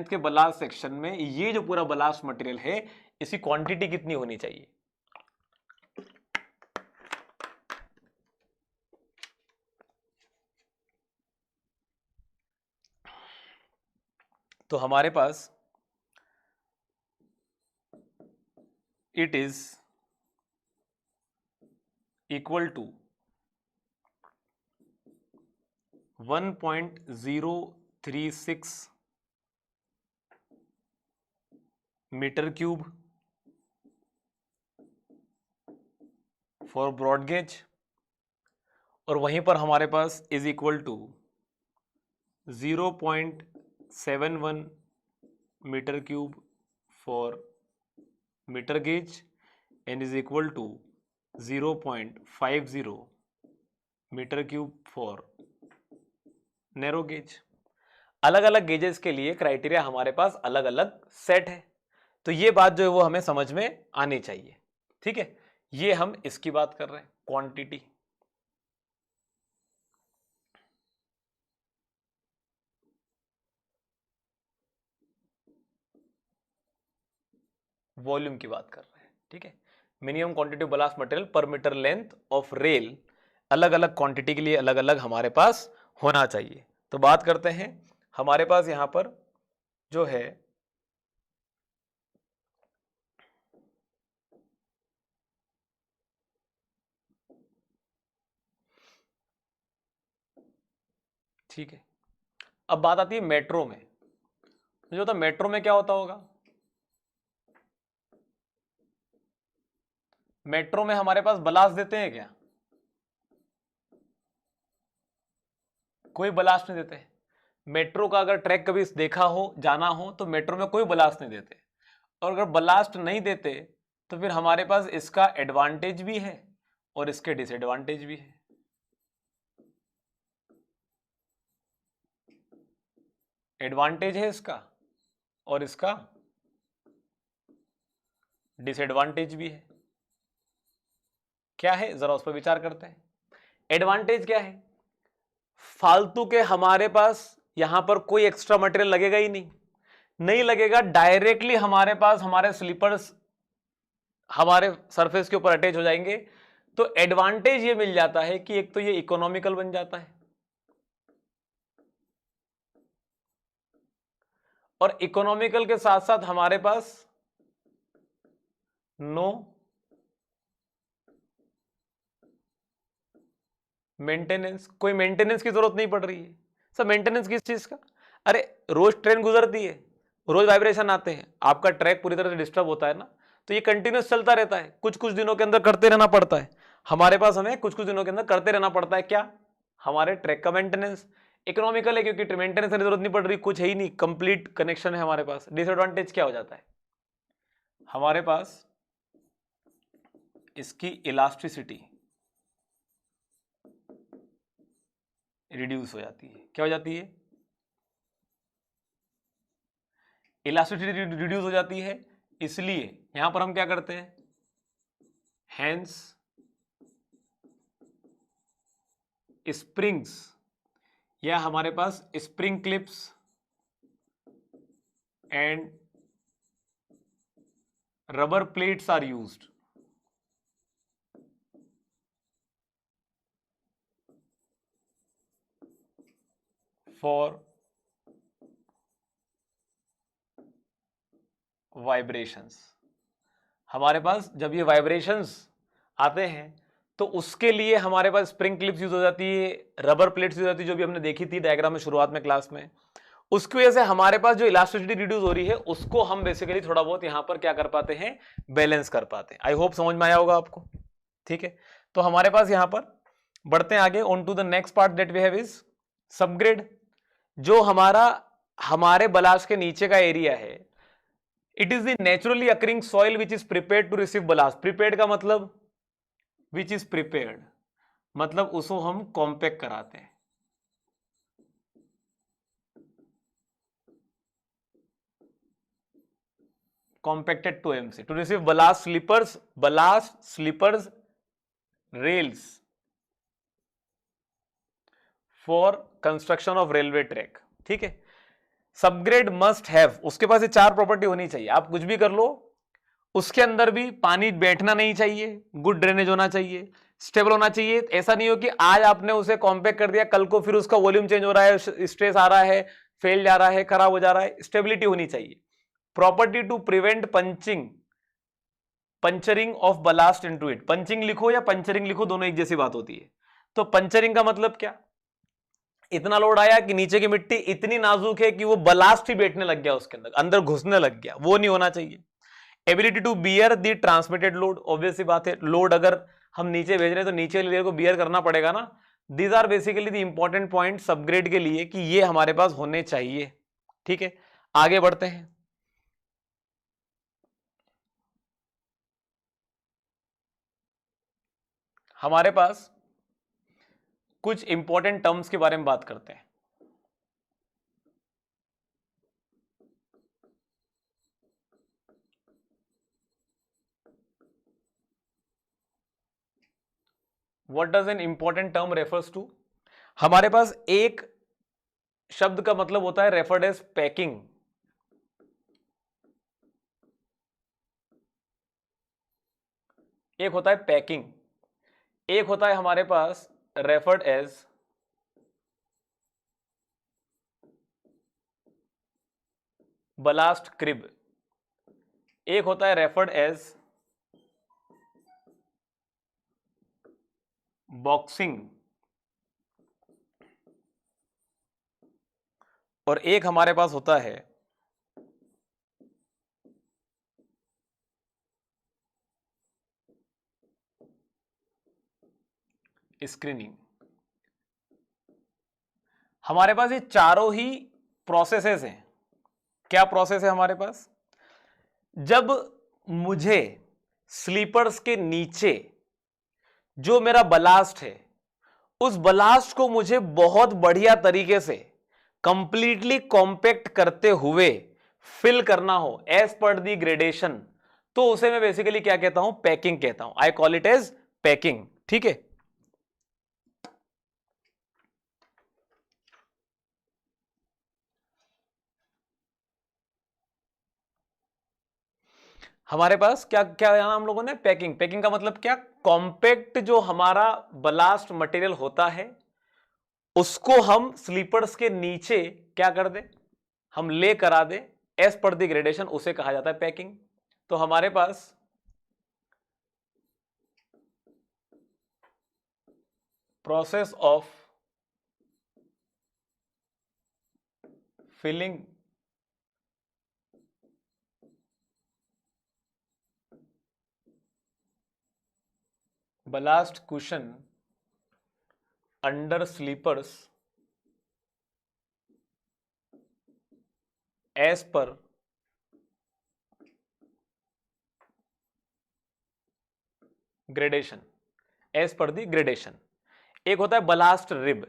के बलास्ट सेक्शन में ये जो पूरा बलास्ट मटेरियल है, इसकी क्वांटिटी कितनी होनी चाहिए। तो हमारे पास it is equal to 1.036 metre cube for broad gauge, और वहीं पर हमारे पास is equal to 0.71 metre cube for metre gauge and is equal to 0.50 metre cube for narrow gauge. अलग अलग गेजेस के लिए क्राइटेरिया हमारे पास अलग अलग सेट है। तो ये बात जो है वो हमें समझ में आनी चाहिए, ठीक है। ये हम इसकी बात कर रहे हैं, क्वांटिटी। वॉल्यूम की बात कर रहे हैं, ठीक है। मिनिमम क्वांटिटी बलास्ट मटेरियल पर मीटर लेंथ ऑफ रेल, अलग अलग क्वांटिटी के लिए अलग अलग हमारे पास होना चाहिए। तो बात करते हैं, हमारे पास यहां पर जो है ठीक है। अब बात आती है मेट्रो में। मुझे होता मेट्रो में क्या होता होगा, मेट्रो में हमारे पास बलास्ट देते हैं क्या, कोई बलास्ट नहीं देते। मेट्रो का अगर ट्रैक कभी देखा हो, जाना हो, तो मेट्रो में कोई बलास्ट नहीं देते। और अगर बलास्ट नहीं देते तो फिर हमारे पास इसका एडवांटेज भी है और इसके डिसएडवांटेज भी है। एडवांटेज है इसका और इसका डिसएडवांटेज भी है। क्या है, जरा उस पर विचार करते हैं। एडवांटेज क्या है, फालतू के हमारे पास यहां पर कोई एक्स्ट्रा मटेरियल लगेगा ही नहीं लगेगा, डायरेक्टली हमारे पास हमारे स्लीपर्स हमारे सरफेस के ऊपर अटैच हो जाएंगे। तो एडवांटेज ये मिल जाता है कि एक तो ये इकोनॉमिकल बन जाता है, और इकोनॉमिकल के साथ साथ हमारे पास नो मेंटेनेंस, कोई मेंटेनेंस की जरूरत नहीं पड़ रही है। सर मेंटेनेंस किस चीज का, अरे रोज ट्रेन गुजरती है, रोज वाइब्रेशन आते हैं, आपका ट्रैक पूरी तरह से डिस्टर्ब होता है ना, तो ये कंटिन्यूस चलता रहता है, कुछ कुछ दिनों के अंदर करते रहना पड़ता है हमारे पास, हमें कुछ कुछ दिनों के अंदर करते रहना पड़ता है क्या, हमारे ट्रैक का मेंटेनेंस। इकोनॉमिकल है क्योंकि मेंटेनेंस की जरूरत नहीं पड़ रही, कुछ है ही नहीं, कंप्लीट कनेक्शन है हमारे पास। डिसएडवांटेज क्या हो जाता है, हमारे पास इसकी इलास्टिसिटी रिड्यूस हो जाती है। क्या हो जाती है, इलास्टिसिटी रिड्यूस हो जाती है, इसलिए यहां पर हम क्या करते हैं, हैंस स्प्रिंग्स या हमारे पास spring clips and rubber plates are used for vibrations. हमारे पास जब ये वाइब्रेशंस आते हैं तो उसके लिए हमारे पास स्प्रिंग क्लिप्स यूज हो जाती है, रबर प्लेट्स यूज हो जाती है, जो भी हमने देखी थी डायग्राम में शुरुआत में क्लास में। उसकी वजह से हमारे पास जो इलास्टिसिटी रिड्यूस हो रही है उसको हम बेसिकली थोड़ा बहुत यहां पर क्या कर पाते हैं, बैलेंस कर पाते हैं। आई होप समझ में आया होगा आपको, ठीक है। तो हमारे पास यहां पर बढ़ते हैं आगे, on to the next part that we have is subgrade. जो हमारे बलास्ट के नीचे का एरिया है, it is the naturally occurring soil which is prepared to receive ballast. Prepared का मतलब विच इज प्रिपेयर्ड, मतलब उसको हम कॉम्पैक्ट कराते हैं, compacted to MC to receive ballast slippers rails for construction of railway track। ठीक है, सबग्रेड मस्ट हैव, उसके पास ये 4 प्रॉपर्टी होनी चाहिए। आप कुछ भी कर लो, उसके अंदर भी पानी बैठना नहीं चाहिए, गुड ड्रेनेज होना चाहिए, स्टेबल होना चाहिए। ऐसा नहीं हो कि आज आपने उसे कॉम्पैक्ट कर दिया, कल को फिर उसका वॉल्यूम चेंज हो रहा है, स्ट्रेस आ रहा है, फेल जा रहा है, खराब हो जा रहा है। स्टेबिलिटी होनी चाहिए। Property to prevent puncturing of ballast into it. Punching लिखो या पंचरिंग लिखो, दोनों एक जैसी बात होती है। तो पंचरिंग का मतलब क्या, इतना लोड आया कि नीचे की मिट्टी इतनी नाजुक है कि वो बलास्ट ही बैठने लग गया, उसके अंदर घुसने लग गया, वो नहीं होना चाहिए। Ability to bear the transmitted load, obvious सी बात है, लोड अगर हम नीचे भेज रहे हैं तो नीचे वाली लेयर को बियर करना पड़ेगा ना। These are basically the important point subgrade के लिए कि ये हमारे पास होने चाहिए। ठीक है, आगे बढ़ते हैं। हमारे पास कुछ इंपॉर्टेंट टर्म्स के बारे में बात करते हैं। What does an important term refers to? हमारे पास एक शब्द का मतलब होता है रेफर्ड एज पैकिंग, एक होता है पैकिंग, एक होता है हमारे पास रेफर्ड एज बलास्ट क्रिब, एक होता है रेफर्ड एज बॉक्सिंग, और एक हमारे पास होता है स्क्रीनिंग। हमारे पास ये चारों ही प्रोसेसेस हैं। क्या प्रोसेस है हमारे पास, जब मुझे स्लीपर्स के नीचे जो मेरा बलास्ट है, उस बलास्ट को मुझे बहुत बढ़िया तरीके से कंप्लीटली कॉम्पैक्ट करते हुए फिल करना हो एज पर दी ग्रेडेशन, तो उसे मैं बेसिकली क्या कहता हूं, पैकिंग कहता हूं। I call it as packing, ठीक है। हमारे पास क्या क्या जाना हम लोगों ने, पैकिंग। पैकिंग का मतलब क्या, कॉम्पैक्ट जो हमारा बलास्ट मटेरियल होता है उसको हम स्लीपर्स के नीचे क्या कर दे, हम ले करा दे एज पर द ग्रेडेशन, उसे कहा जाता है पैकिंग। तो हमारे पास process of filling ballast cushion under sleepers as per gradation, as per the gradation. एक होता है बलास्ट रिब।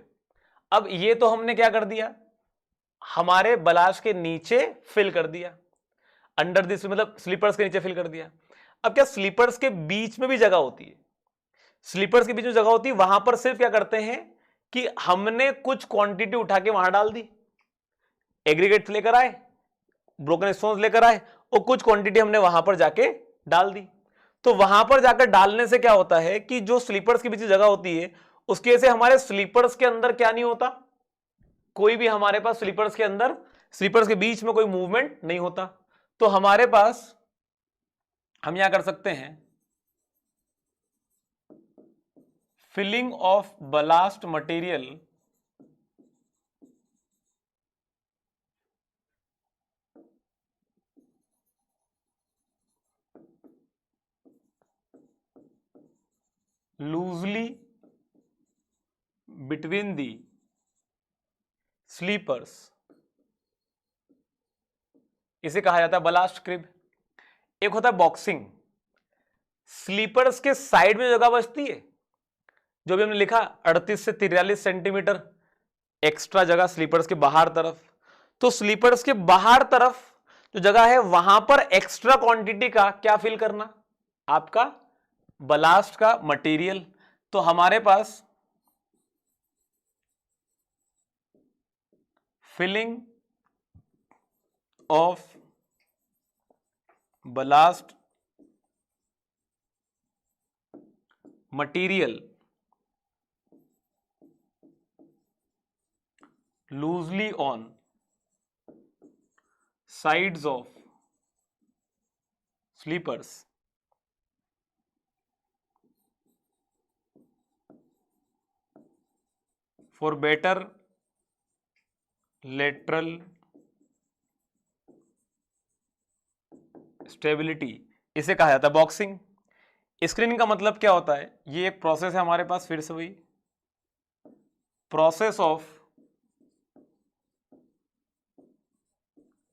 अब ये तो हमने क्या कर दिया, हमारे बलास्ट के नीचे फिल कर दिया, अंडर दिस मतलब स्लीपर्स के नीचे फिल कर दिया। अब क्या स्लीपर्स के बीच में भी जगह होती है, स्लीपर्स के बीच में जगह होती है, वहां पर सिर्फ क्या करते हैं कि हमने कुछ क्वांटिटी उठा के वहां डाल दी, एग्रीगेट्स लेकर आए, ब्रोकन स्टोन्स लेकर आए और कुछ क्वांटिटी हमने वहां पर जाके डाल दी। तो वहां पर जाकर डालने से क्या होता है कि जो स्लीपर्स के बीच जगह होती है उसकी वजह से हमारे स्लीपर्स के अंदर क्या नहीं होता, कोई भी हमारे पास स्लीपर्स के अंदर, स्लीपर्स के बीच में कोई मूवमेंट नहीं होता। तो हमारे पास हम यहां कर सकते हैं filling of ballast material loosely between the sleepers, इसे कहा जाता है बलास्ट क्रिब। एक होता है बॉक्सिंग, स्लीपर्स के साइड में जगह बचती है, जो भी हमने लिखा 38 से 43 सेंटीमीटर एक्स्ट्रा जगह स्लीपर्स के बाहर तरफ। तो स्लीपर्स के बाहर तरफ जो जगह है वहां पर एक्स्ट्रा क्वांटिटी का क्या फिल करना, आपका बलास्ट का मटेरियल। तो हमारे पास filling of ballast material loosely on sides of sleepers for better lateral stability, इसे कहा जाता है बॉक्सिंग। स्क्रीनिंग का मतलब क्या होता है, ये एक प्रोसेस है हमारे पास, फिर से वही process of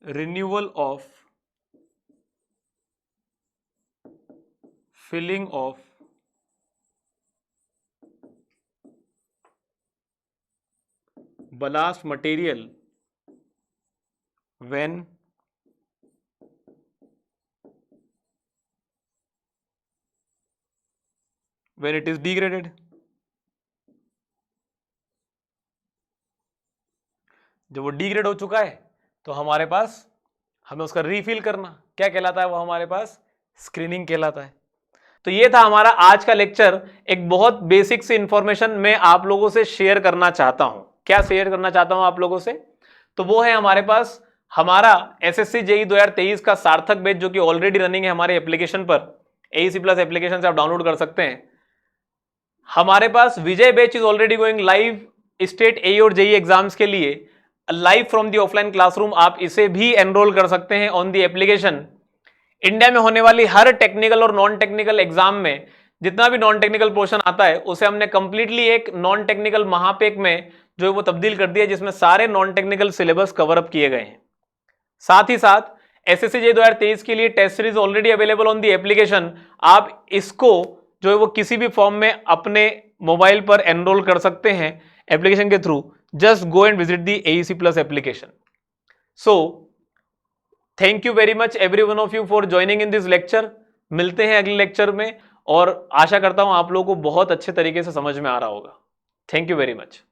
renewal of filling of ballast material when it is degraded। जब वो डिग्रेड हो चुका है तो हमारे पास हमें उसका रीफिल करना क्या कहलाता है, वो हमारे पास स्क्रीनिंग कहलाता है। तो ये था हमारा आज का लेक्चर। एक बहुत बेसिक सी इंफॉर्मेशन मैं आप लोगों से शेयर करना चाहता हूं। क्या शेयर करना चाहता हूं आप लोगों से, तो वो है हमारे पास हमारा एसएससी जेईई 2023 का सार्थक बैच जो कि ऑलरेडी रनिंग है हमारे एप्लीकेशन पर, एईसी प्लस एप्लीकेशन से आप डाउनलोड कर सकते हैं। हमारे पास Vijay batch is already going live state AE और जेईई एग्जाम्स के लिए live from the offline classroom, आप इसे भी एनरोल कर सकते हैं ऑन दी एप्लीकेशन। इंडिया में होने वाली हर टेक्निकल और नॉन टेक्निकल एग्जाम में जितना भी नॉन टेक्निकल पोर्शन आता है उसे हमने कंप्लीटली एक नॉन टेक्निकल महापेक में जो है वो तब्दील कर दिया, जिसमें सारे non technical syllabus cover up किए गए हैं। साथ ही साथ एसएससी जेईई 2023 के लिए test series already available on the application. आप इसको जो है वो किसी भी फॉर्म में अपने मोबाइल पर एनरोल कर सकते हैं एप्लीकेशन के through. Just go and visit the AEC plus application. So thank you very much every one of you for joining in this lecture. मिलते हैं अगले लेक्चर में और आशा करता हूं आप लोगों को बहुत अच्छे तरीके से समझ में आ रहा होगा। Thank you very much.